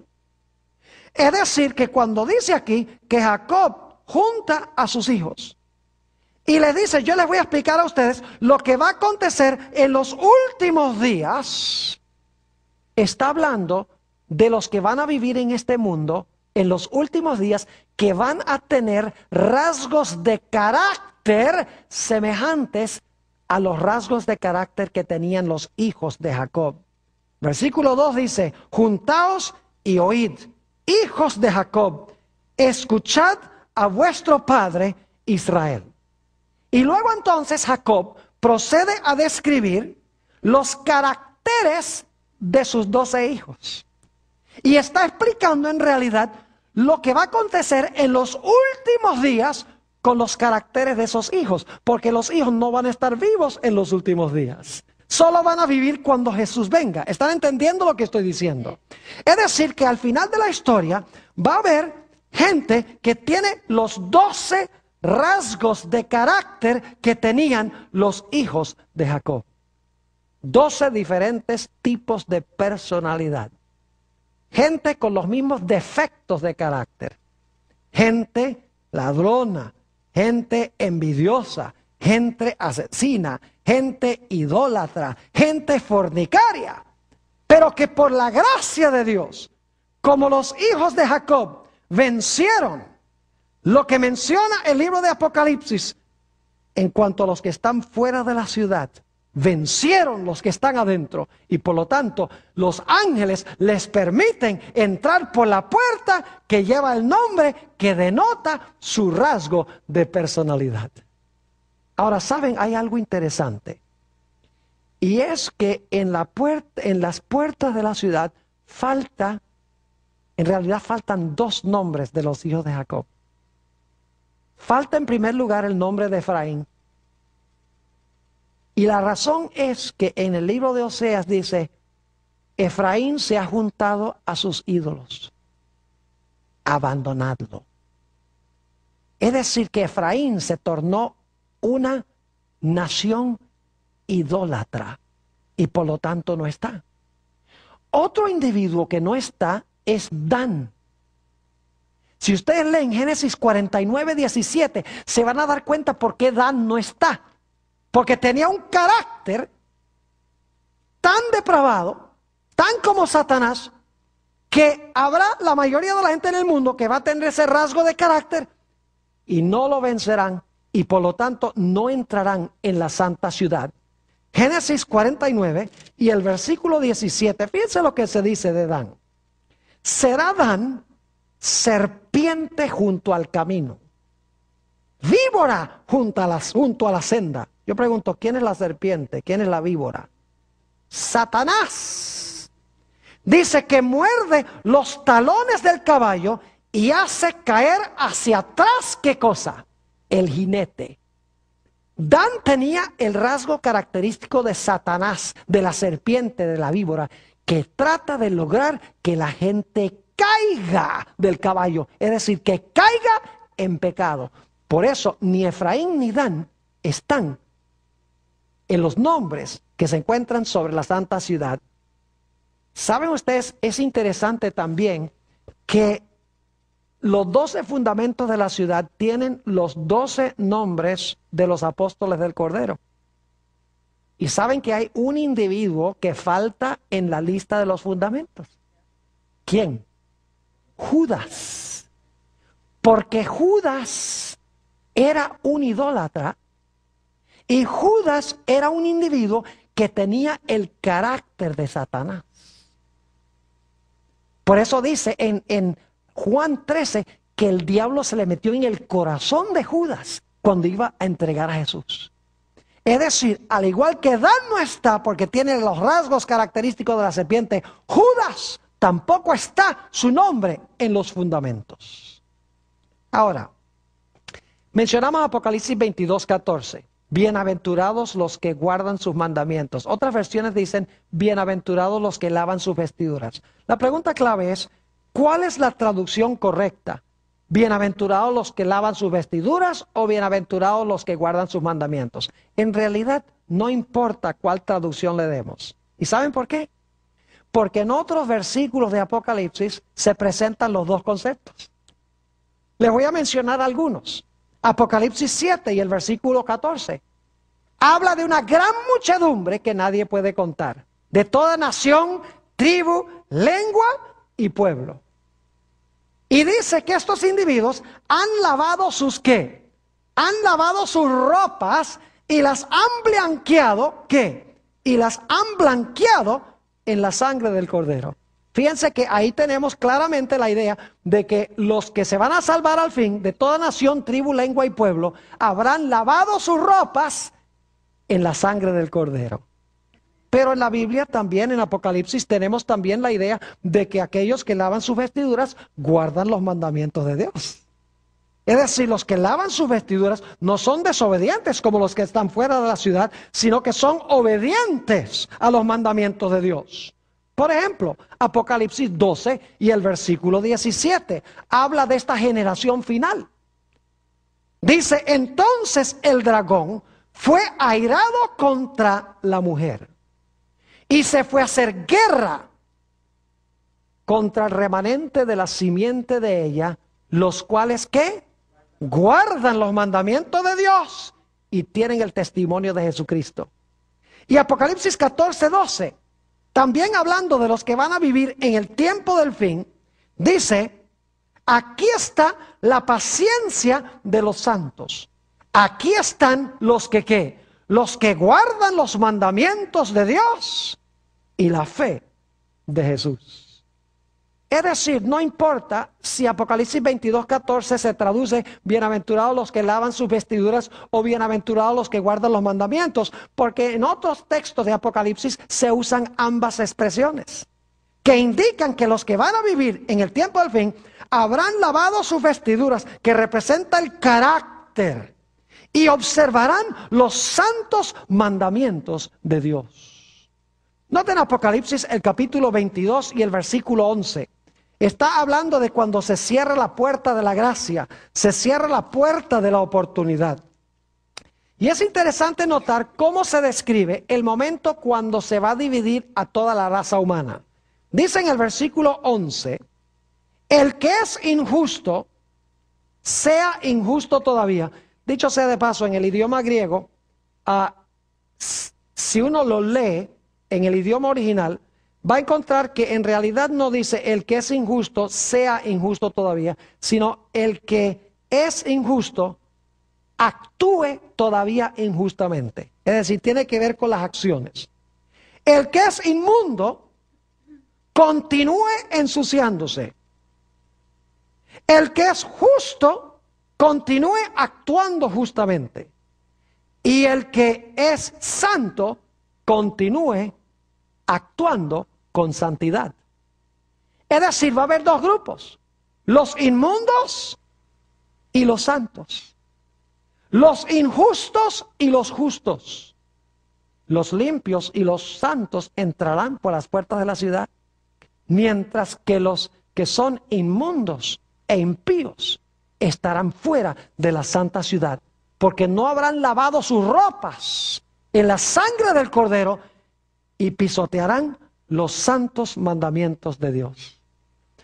Speaker 1: Es decir, que cuando dice aquí que Jacob junta a sus hijos y les dice, yo les voy a explicar a ustedes lo que va a acontecer en los últimos días, está hablando de los que van a vivir en este mundo en los últimos días, que van a tener rasgos de carácter semejantes a los rasgos de carácter que tenían los hijos de Jacob. Versículo 2 dice, juntaos y oíd, hijos de Jacob, escuchad a vuestro padre Israel. Y luego entonces Jacob procede a describir los caracteres de sus 12 hijos. Y está explicando en realidad lo que va a acontecer en los últimos días con los caracteres de esos hijos, porque los hijos no van a estar vivos en los últimos días. Solo van a vivir cuando Jesús venga. ¿Están entendiendo lo que estoy diciendo? Es decir, que al final de la historia va a haber gente que tiene los 12 rasgos de carácter que tenían los hijos de Jacob. 12 diferentes tipos de personalidad. Gente con los mismos defectos de carácter. Gente ladrona, gente envidiosa, gente asesina, gente idólatra, gente fornicaria. Pero que por la gracia de Dios, como los hijos de Jacob vencieron lo que menciona el libro de Apocalipsis, en cuanto a los que están fuera de la ciudad, vencieron los que están adentro, y por lo tanto los ángeles les permiten entrar por la puerta que lleva el nombre que denota su rasgo de personalidad. Ahora, ¿saben? Hay algo interesante, y es que en las puertas de la ciudad en realidad faltan 2 nombres de los hijos de Jacob. Falta en primer lugar el nombre de Efraín. Y la razón es que en el libro de Oseas dice, Efraín se ha juntado a sus ídolos, abandonadlo. Es decir, que Efraín se tornó una nación idólatra y por lo tanto no está. Otro individuo que no está es Dan. Si ustedes leen Génesis 49, 17, se van a dar cuenta por qué Dan no está. Porque tenía un carácter tan depravado, tan como Satanás, que habrá la mayoría de la gente en el mundo que va a tener ese rasgo de carácter y no lo vencerán y por lo tanto no entrarán en la santa ciudad. Génesis 49 y el versículo 17, fíjense lo que se dice de Dan. será Dan serpiente junto al camino, víbora junto a la senda. Yo pregunto, ¿quién es la serpiente? ¿Quién es la víbora? Satanás. Dice que muerde los talones del caballo y hace caer hacia atrás, ¿qué cosa? El jinete. Dan tenía el rasgo característico de Satanás, de la serpiente, de la víbora, que trata de lograr que la gente caiga del caballo, es decir, que caiga en pecado. Por eso ni Efraín ni Dan están en los nombres que se encuentran sobre la santa ciudad. ¿Saben ustedes? Es interesante también que los 12 fundamentos de la ciudad tienen los 12 nombres de los apóstoles del Cordero. Y saben que hay un individuo que falta en la lista de los fundamentos. ¿Quién? Judas. Porque Judas era un idólatra y Judas era un individuo que tenía el carácter de Satanás. Por eso dice en Juan 13 que el diablo se le metió en el corazón de Judas cuando iba a entregar a Jesús. Es decir, al igual que Dan no está porque tiene los rasgos característicos de la serpiente, Judas tampoco está su nombre en los fundamentos. Ahora, mencionamos Apocalipsis 22:14. Bienaventurados los que guardan sus mandamientos. Otras versiones dicen, bienaventurados los que lavan sus vestiduras. La pregunta clave es, ¿cuál es la traducción correcta? ¿Bienaventurados los que lavan sus vestiduras o bienaventurados los que guardan sus mandamientos? En realidad, no importa cuál traducción le demos. ¿Y saben por qué? Porque en otros versículos de Apocalipsis se presentan los dos conceptos. Les voy a mencionar algunos. Apocalipsis 7 y el versículo 14. Habla de una gran muchedumbre que nadie puede contar. De toda nación, tribu, lengua y pueblo. Y dice que estos individuos han lavado sus ¿qué? Han lavado sus ropas y las han blanqueado, ¿qué? Y las han blanqueado en la sangre del Cordero. Fíjense que ahí tenemos claramente la idea de que los que se van a salvar al fin, de toda nación, tribu, lengua y pueblo, habrán lavado sus ropas en la sangre del Cordero. Pero en la Biblia también, en Apocalipsis, tenemos también la idea de que aquellos que lavan sus vestiduras guardan los mandamientos de Dios. Es decir, los que lavan sus vestiduras no son desobedientes como los que están fuera de la ciudad, sino que son obedientes a los mandamientos de Dios. Por ejemplo, Apocalipsis 12 y el versículo 17 habla de esta generación final. Dice, entonces el dragón fue airado contra la mujer y se fue a hacer guerra contra el remanente de la simiente de ella, los cuales ¿qué? Guardan los mandamientos de Dios y tienen el testimonio de Jesucristo. Y Apocalipsis 14:12, también hablando de los que van a vivir en el tiempo del fin, dice, aquí está la paciencia de los santos. Aquí están los que ¿qué? Los que guardan los mandamientos de Dios y la fe de Jesús. Es decir, no importa si Apocalipsis 22:14 se traduce bienaventurados los que lavan sus vestiduras o bienaventurados los que guardan los mandamientos, porque en otros textos de Apocalipsis se usan ambas expresiones, que indican que los que van a vivir en el tiempo del fin habrán lavado sus vestiduras, que representa el carácter, y observarán los santos mandamientos de Dios. Noten Apocalipsis el capítulo 22 y el versículo 11. Está hablando de cuando se cierra la puerta de la gracia, se cierra la puerta de la oportunidad. Y es interesante notar cómo se describe el momento cuando se va a dividir a toda la raza humana. Dice en el versículo 11, el que es injusto, sea injusto todavía. Dicho sea de paso, en el idioma griego, si uno lo lee en el idioma original, va a encontrar que en realidad no dice el que es injusto sea injusto todavía, sino el que es injusto actúe todavía injustamente. Es decir, tiene que ver con las acciones. El que es inmundo continúe ensuciándose. El que es justo, continúe actuando justamente. Y el que es santo, continúe actuando con santidad. Es decir, va a haber dos grupos: los inmundos y los santos, los injustos y los justos. Los limpios y los santos entrarán por las puertas de la ciudad, mientras que los que son inmundos e impíos estarán fuera de la santa ciudad, porque no habrán lavado sus ropas en la sangre del Cordero y pisotearán los santos mandamientos de Dios.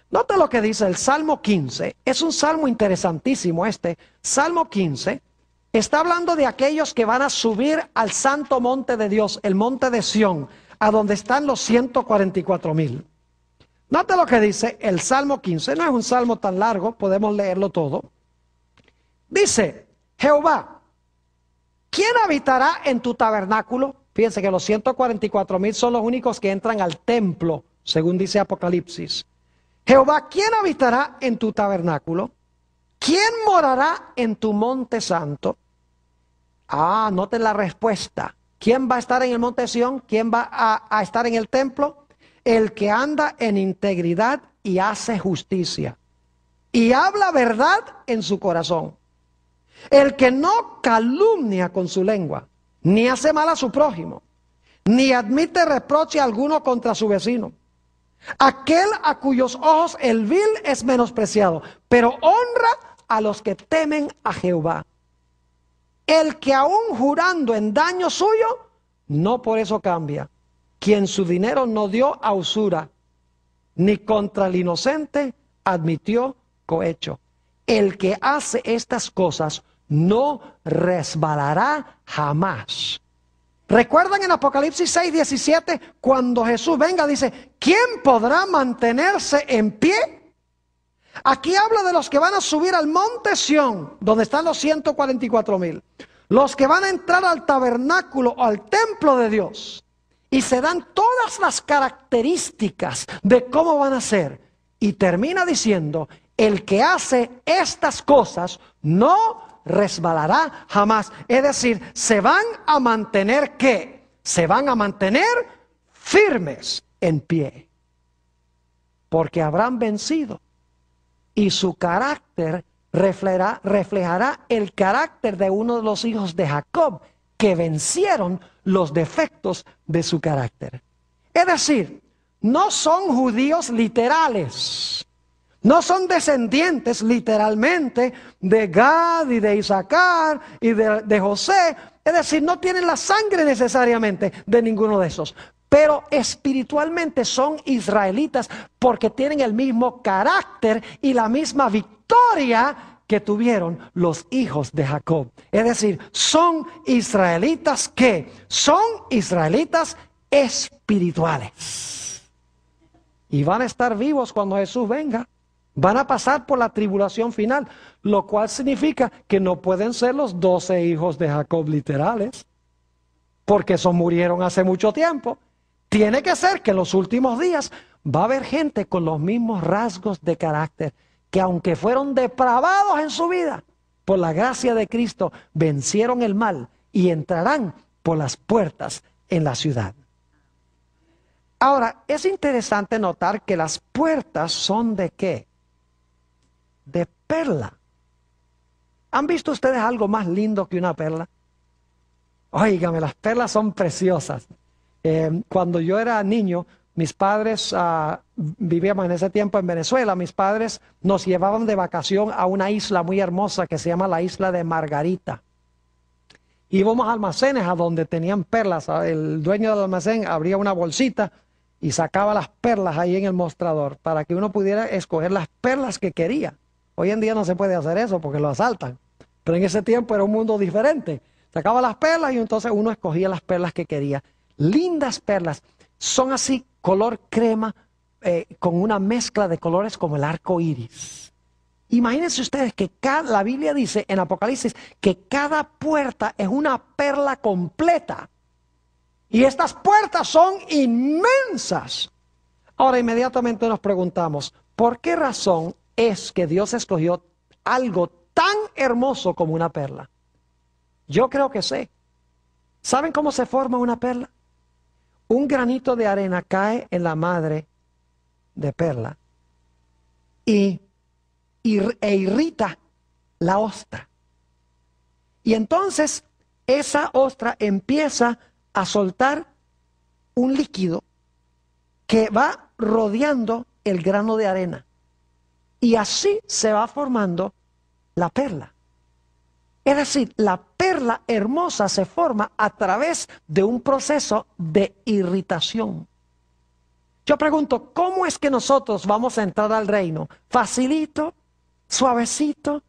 Speaker 1: Nota lo que dice el Salmo 15. Es un salmo interesantísimo este. Salmo 15 está hablando de aquellos que van a subir al santo monte de Dios, el monte de Sión, a donde están los 144,000. Nota lo que dice el Salmo 15. No es un salmo tan largo, podemos leerlo todo. Dice: Jehová, ¿quién habitará en tu tabernáculo? Fíjense que los 144,000 son los únicos que entran al templo, según dice Apocalipsis. Jehová, ¿quién habitará en tu tabernáculo? ¿Quién morará en tu monte santo? Noten la respuesta. ¿Quién va a estar en el monte de Sión? ¿Quién va a estar en el templo? El que anda en integridad y hace justicia, y habla verdad en su corazón. El que no calumnia con su lengua, ni hace mal a su prójimo, ni admite reproche alguno contra su vecino. Aquel a cuyos ojos el vil es menospreciado, pero honra a los que temen a Jehová. El que aún jurando en daño suyo, no por eso cambia. Quien su dinero no dio a usura, ni contra el inocente admitió cohecho. El que hace estas cosas no resbalará jamás. ¿Recuerdan en Apocalipsis 6:17 cuando Jesús venga? Dice: ¿quién podrá mantenerse en pie? Aquí habla de los que van a subir al monte Sión, donde están los 144,000. Los que van a entrar al tabernáculo o al templo de Dios. Y se dan todas las características de cómo van a ser. Y termina diciendo: el que hace estas cosas no resbalará jamás. Es decir, se van a mantener, ¿qué? Se van a mantener firmes en pie. Porque habrán vencido. Y su carácter reflejará el carácter de uno de los hijos de Jacob, que vencieron los defectos de su carácter. Es decir, no son judíos literales, no son descendientes literalmente de Gad y de Isaacar y de José. Es decir, no tienen la sangre necesariamente de ninguno de esos, pero espiritualmente son israelitas porque tienen el mismo carácter y la misma victoria que tuvieron los hijos de Jacob. Es decir, son israelitas que son israelitas espirituales. Y van a estar vivos cuando Jesús venga. Van a pasar por la tribulación final, lo cual significa que no pueden ser los 12 hijos de Jacob literales, porque esos murieron hace mucho tiempo. Tiene que ser que en los últimos días va a haber gente con los mismos rasgos de carácter, que aunque fueron depravados en su vida, por la gracia de Cristo, vencieron el mal y entrarán por las puertas en la ciudad. Ahora, es interesante notar que las puertas son ¿de qué? De perla. ¿Han visto ustedes algo más lindo que una perla? Óigame, las perlas son preciosas. Cuando yo era niño, mis padres, vivíamos en ese tiempo en Venezuela, mis padres nos llevaban de vacación a una isla muy hermosa que se llama la isla de Margarita. Íbamos a almacenes a donde tenían perlas. El dueño del almacén abría una bolsita y sacaba las perlas ahí en el mostrador para que uno pudiera escoger las perlas que quería. Hoy en día no se puede hacer eso porque lo asaltan, pero en ese tiempo era un mundo diferente. Sacaba las perlas y entonces uno escogía las perlas que quería. Lindas perlas, son así color crema con una mezcla de colores como el arco iris. Imagínense ustedes que la Biblia dice en Apocalipsis que cada puerta es una perla completa. Y estas puertas son inmensas. Ahora inmediatamente nos preguntamos, ¿por qué razón es que Dios escogió algo tan hermoso como una perla? Yo creo que sé. ¿Saben cómo se forma una perla? Un granito de arena cae en la madre de perla e irrita la ostra. Y entonces esa ostra empieza a soltar un líquido que va rodeando el grano de arena. Y así se va formando la perla. Es decir, la perla hermosa se forma a través de un proceso de irritación. Yo pregunto, ¿cómo es que nosotros vamos a entrar al reino? ¿Facilito? ¿Suavecito?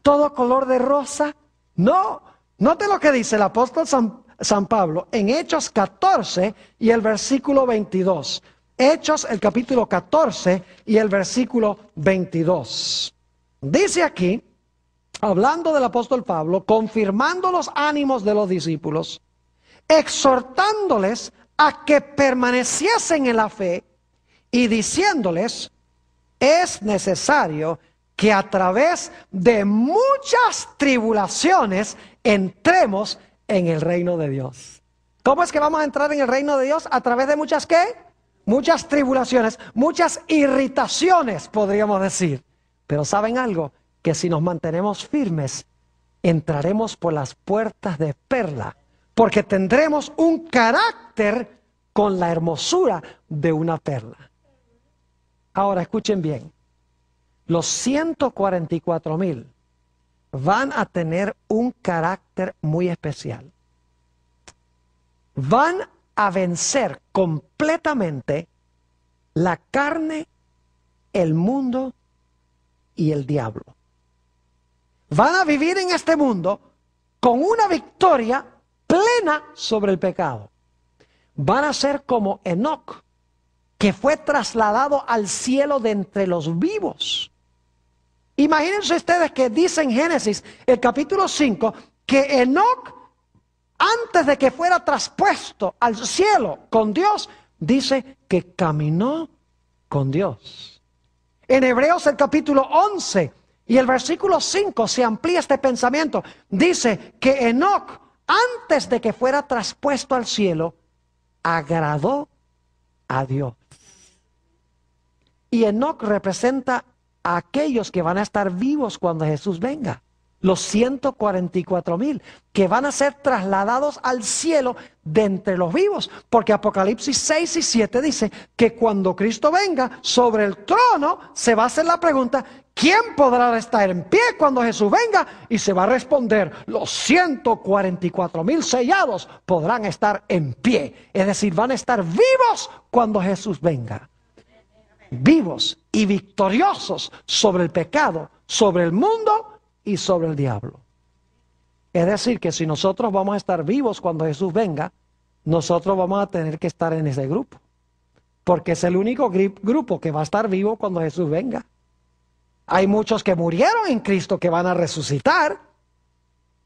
Speaker 1: ¿Todo color de rosa? No. Note lo que dice el apóstol San Pablo en Hechos 14 y el versículo 22. Hechos, el capítulo 14 y el versículo 22. Dice aquí, hablando del apóstol Pablo, confirmando los ánimos de los discípulos, exhortándoles a que permaneciesen en la fe y diciéndoles, es necesario que a través de muchas tribulaciones entremos en el reino de Dios. ¿Cómo es que vamos a entrar en el reino de Dios? A través de muchas ¿qué? Muchas tribulaciones, muchas irritaciones, podríamos decir. Pero ¿saben algo? Que si nos mantenemos firmes, entraremos por las puertas de perla, porque tendremos un carácter con la hermosura de una perla. Ahora escuchen bien, los 144,000 van a tener un carácter muy especial. Van a vencer completamente la carne, el mundo y el diablo. Van a vivir en este mundo con una victoria plena sobre el pecado. Van a ser como Enoc, que fue trasladado al cielo de entre los vivos. Imagínense ustedes que dice en Génesis, el capítulo 5, que Enoc, antes de que fuera traspuesto al cielo con Dios, dice que caminó con Dios. En Hebreos el capítulo 11 y el versículo 5 se amplía este pensamiento. Dice que Enoc, antes de que fuera traspuesto al cielo, agradó a Dios. Y Enoc representa a aquellos que van a estar vivos cuando Jesús venga. Los 144,000 que van a ser trasladados al cielo de entre los vivos. Porque Apocalipsis 6 y 7 dice que cuando Cristo venga sobre el trono se va a hacer la pregunta, ¿quién podrá estar en pie cuando Jesús venga? Y se va a responder, los 144,000 sellados podrán estar en pie. Es decir, van a estar vivos cuando Jesús venga. Vivos y victoriosos sobre el pecado, sobre el mundo y sobre el diablo. Es decir, que si nosotros vamos a estar vivos cuando Jesús venga, nosotros vamos a tener que estar en ese grupo. Porque es el único grupo que va a estar vivo cuando Jesús venga. Hay muchos que murieron en Cristo que van a resucitar.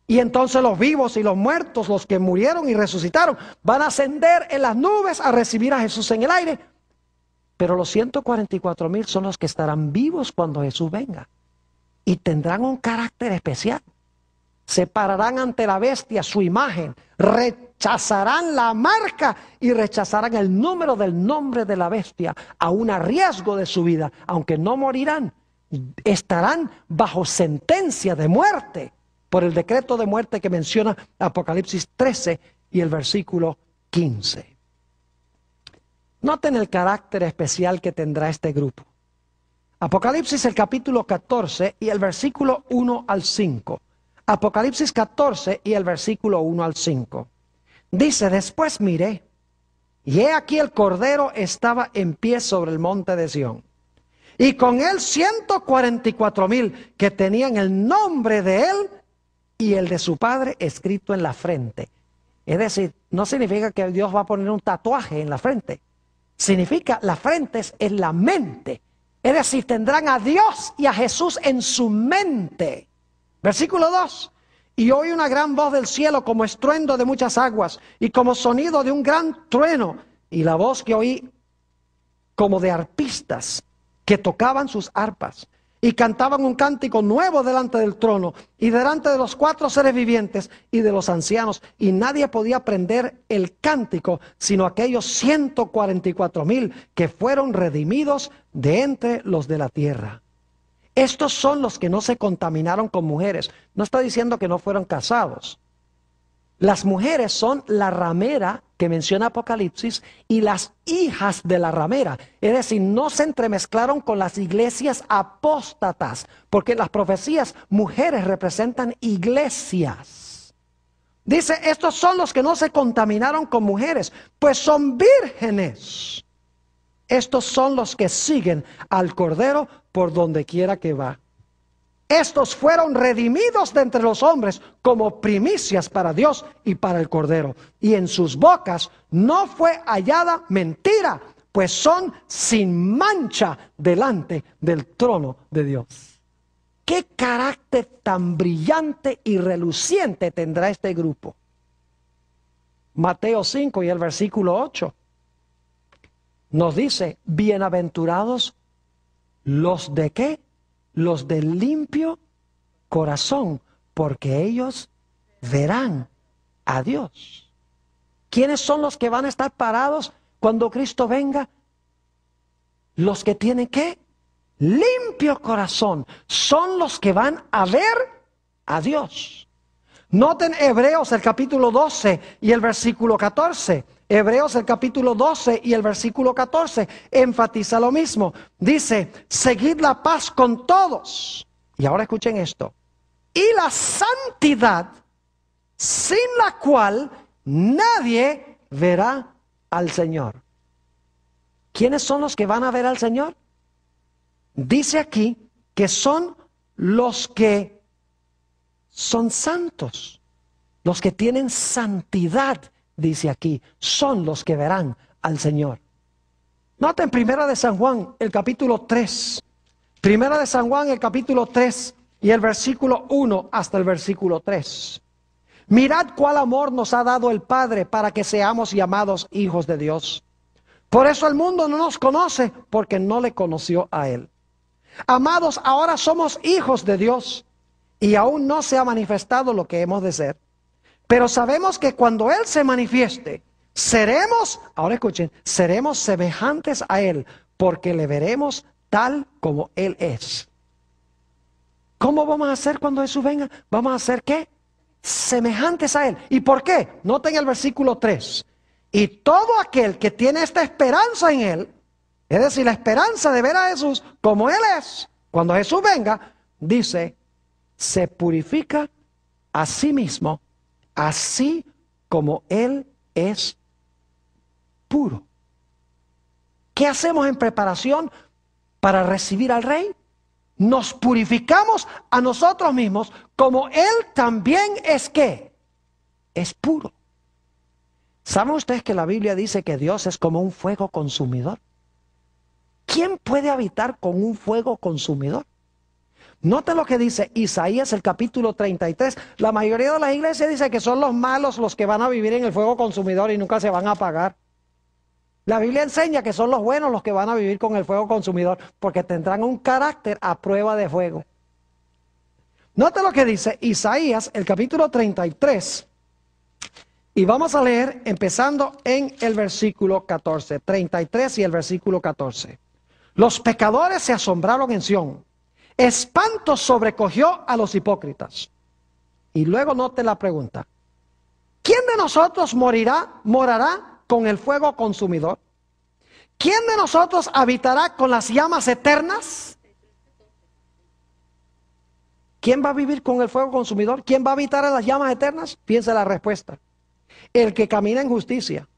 Speaker 1: Y entonces los vivos y los muertos, los que murieron y resucitaron, van a ascender en las nubes a recibir a Jesús en el aire. Pero los 144,000 son los que estarán vivos cuando Jesús venga. Y tendrán un carácter especial. Se pararán ante la bestia, su imagen, rechazarán la marca y rechazarán el número del nombre de la bestia, aún a riesgo de su vida. Aunque no morirán, estarán bajo sentencia de muerte por el decreto de muerte que menciona Apocalipsis 13 y el versículo 15. Noten el carácter especial que tendrá este grupo. Apocalipsis el capítulo 14 y el versículo 1 al 5. Apocalipsis 14 y el versículo 1 al 5. Dice, después miré, y he aquí el Cordero estaba en pie sobre el monte de Sión. Y con él 144,000 que tenían el nombre de él y el de su padre escrito en la frente. Es decir, no significa que Dios va a poner un tatuaje en la frente. Significa, la frente es en la mente. Es decir, tendrán a Dios y a Jesús en su mente. Versículo 2. Y oí una gran voz del cielo como estruendo de muchas aguas y como sonido de un gran trueno. Y la voz que oí como de arpistas que tocaban sus arpas y cantaban un cántico nuevo delante del trono y delante de los 4 seres vivientes y de los ancianos, y nadie podía aprender el cántico sino aquellos 144,000 que fueron redimidos de entre los de la tierra. Estos son los que no se contaminaron con mujeres. No está diciendo que no fueron casados. Las mujeres son la ramera que menciona Apocalipsis y las hijas de la ramera. Es decir, no se entremezclaron con las iglesias apóstatas, porque en las profecías mujeres representan iglesias. Dice, estos son los que no se contaminaron con mujeres, pues son vírgenes. Estos son los que siguen al Cordero por donde quiera que va. Estos fueron redimidos de entre los hombres como primicias para Dios y para el Cordero. Y en sus bocas no fue hallada mentira, pues son sin mancha delante del trono de Dios. ¿Qué carácter tan brillante y reluciente tendrá este grupo? Mateo 5 y el versículo 8 nos dice, bienaventurados los de ¿qué? Los de limpio corazón, porque ellos verán a Dios. ¿Quiénes son los que van a estar parados cuando Cristo venga? Los que tienen ¿qué? Limpio corazón. Son los que van a ver a Dios. Noten Hebreos el capítulo 12 y el versículo 14. Hebreos el capítulo 12 y el versículo 14 enfatiza lo mismo. Dice, seguid la paz con todos. Y ahora escuchen esto. Y la santidad, sin la cual nadie verá al Señor. ¿Quiénes son los que van a ver al Señor? Dice aquí que son los que son santos, los que tienen santidad. Dice aquí, son los que verán al Señor. Noten Primera de San Juan, el capítulo 3. Primera de San Juan, el capítulo 3 y el versículo 1 hasta el versículo 3. Mirad cuál amor nos ha dado el Padre para que seamos llamados hijos de Dios. Por eso el mundo no nos conoce, porque no le conoció a Él. Amados, ahora somos hijos de Dios y aún no se ha manifestado lo que hemos de ser. Pero sabemos que cuando Él se manifieste, seremos, ahora escuchen, seremos semejantes a Él, porque le veremos tal como Él es. ¿Cómo vamos a hacer cuando Jesús venga? Vamos a ser ¿qué? Semejantes a Él. ¿Y por qué? Noten el versículo 3. Y todo aquel que tiene esta esperanza en Él, es decir, la esperanza de ver a Jesús como Él es, cuando Jesús venga, dice, se purifica a sí mismo, así como Él es puro. ¿Qué hacemos en preparación para recibir al Rey? Nos purificamos a nosotros mismos como Él también es ¿qué? Es puro. ¿Saben ustedes que la Biblia dice que Dios es como un fuego consumidor? ¿Quién puede habitar con un fuego consumidor? Note lo que dice Isaías el capítulo 33. La mayoría de las iglesias dice que son los malos los que van a vivir en el fuego consumidor y nunca se van a apagar. La Biblia enseña que son los buenos los que van a vivir con el fuego consumidor, porque tendrán un carácter a prueba de fuego. Note lo que dice Isaías el capítulo 33. Y vamos a leer empezando en el versículo 14. 33 y el versículo 14. Los pecadores se asombraron en Sión. Espanto sobrecogió a los hipócritas. Y luego note la pregunta. ¿Quién de nosotros morará con el fuego consumidor? ¿Quién de nosotros habitará con las llamas eternas? ¿Quién va a vivir con el fuego consumidor? ¿Quién va a habitar en las llamas eternas? Piensa la respuesta. El que camina en justicia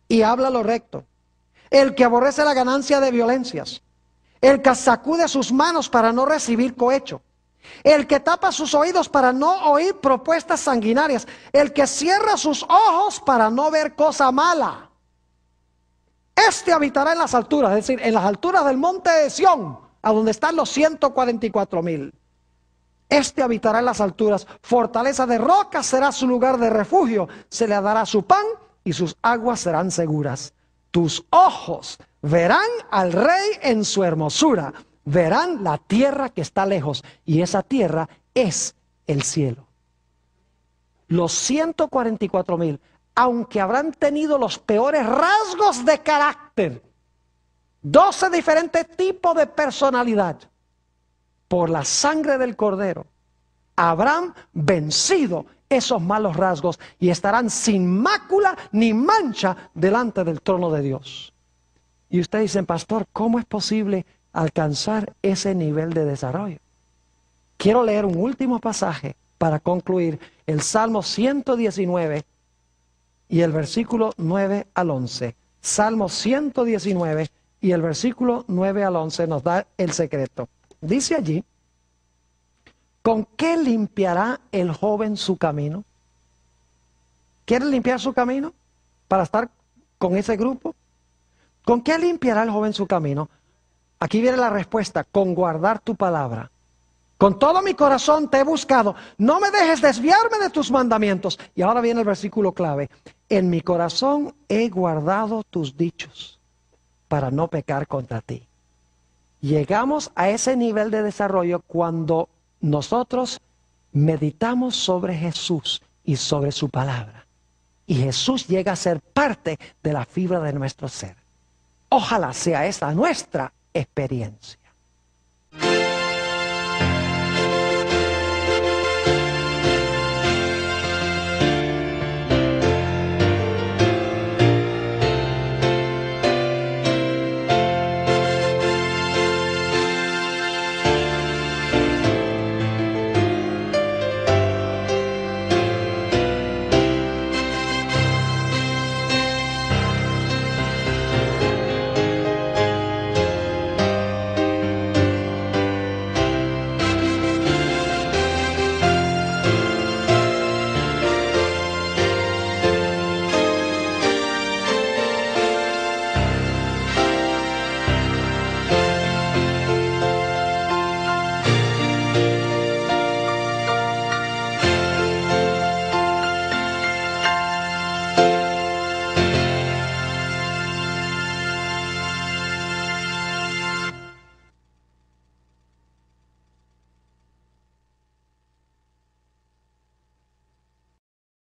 Speaker 1: y habla lo recto. El que aborrece la ganancia de violencias. El que sacude sus manos para no recibir cohecho. El que tapa sus oídos para no oír propuestas sanguinarias. El que cierra sus ojos para no ver cosa mala. Este habitará en las alturas, es decir, en las alturas del monte de Sión, a donde están los 144,000. Este habitará en las alturas, fortaleza de roca será su lugar de refugio, se le dará su pan y sus aguas serán seguras. tus ojos verán al Rey en su hermosura, verán la tierra que está lejos, y esa tierra es el cielo. Los 144,000, aunque habrán tenido los peores rasgos de carácter, 12 diferentes tipos de personalidad, por la sangre del Cordero, habrán vencido esos malos rasgos y estarán sin mácula ni mancha delante del trono de Dios. Y ustedes dicen, pastor, ¿cómo es posible alcanzar ese nivel de desarrollo? Quiero leer un último pasaje para concluir, el Salmo 119 y el versículo 9 al 11. Salmo 119 y el versículo 9 al 11 nos da el secreto. Dice allí, ¿con qué limpiará el joven su camino? ¿Quiere limpiar su camino para estar con ese grupo? ¿Con qué limpiará el joven su camino? Aquí viene la respuesta, con guardar tu palabra. Con todo mi corazón te he buscado, no me dejes desviarme de tus mandamientos. Y ahora viene el versículo clave, en mi corazón he guardado tus dichos para no pecar contra ti. Llegamos a ese nivel de desarrollo cuando nosotros meditamos sobre Jesús y sobre su palabra. Y Jesús llega a ser parte de la fibra de nuestro ser. Ojalá sea esa nuestra experiencia.